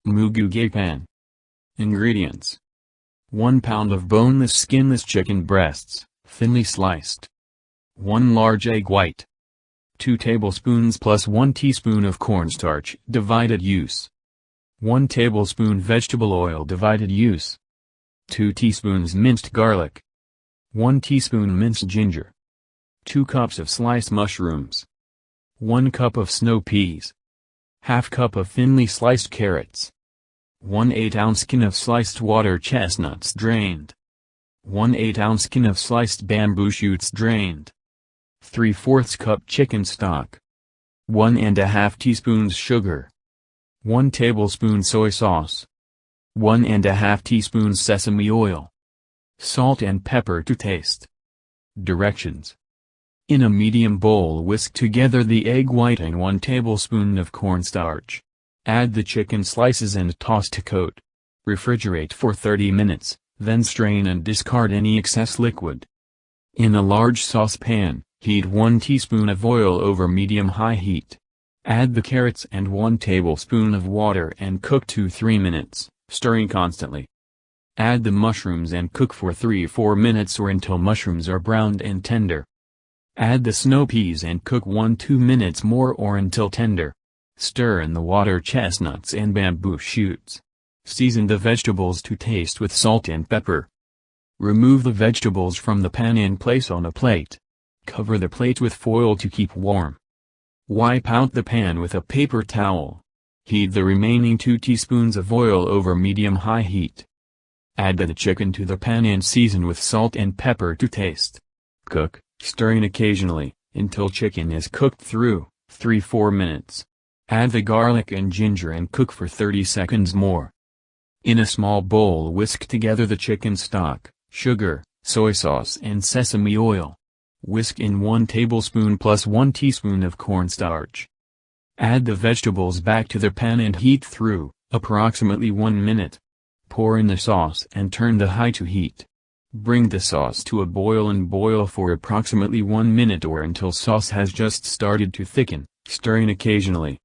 Moo Goo Gai Pan. Ingredients: 1 pound of boneless skinless chicken breasts, thinly sliced. 1 large egg white. 2 tablespoons plus 1 teaspoon of cornstarch divided use. 1 tablespoon vegetable oil divided use. 2 teaspoons minced garlic. 1 teaspoon minced ginger. 2 cups of sliced mushrooms. 1 cup of snow peas. Half cup of thinly sliced carrots. 1 8-ounce skin of sliced water chestnuts drained. 1 8-ounce skin of sliced bamboo shoots drained. 3/4 cup chicken stock. 1½ teaspoons sugar. 1 tablespoon soy sauce. 1½ teaspoons sesame oil. Salt and pepper to taste. Directions: in a medium bowl, whisk together the egg white and 1 tablespoon of cornstarch. Add the chicken slices and toss to coat. Refrigerate for 30 minutes, then strain and discard any excess liquid. In a large saucepan, heat 1 teaspoon of oil over medium-high heat. Add the carrots and 1 tablespoon of water and cook 2–3 minutes, stirring constantly. Add the mushrooms and cook for 3–4 minutes or until mushrooms are browned and tender. Add the snow peas and cook 1–2 minutes more or until tender. Stir in the water chestnuts and bamboo shoots. Season the vegetables to taste with salt and pepper. Remove the vegetables from the pan and place on a plate. Cover the plate with foil to keep warm. Wipe out the pan with a paper towel. Heat the remaining 2 teaspoons of oil over medium-high heat. Add the chicken to the pan and season with salt and pepper to taste. Cook, stirring occasionally, until chicken is cooked through, 3–4 minutes. Add the garlic and ginger and cook for 30 seconds more. In a small bowl, whisk together the chicken stock, sugar, soy sauce and sesame oil. Whisk in 1 tablespoon plus 1 teaspoon of cornstarch. Add the vegetables back to the pan and heat through, approximately 1 minute. Pour in the sauce and turn the high to heat. Bring the sauce to a boil and boil for approximately 1 minute or until sauce has just started to thicken, stirring occasionally.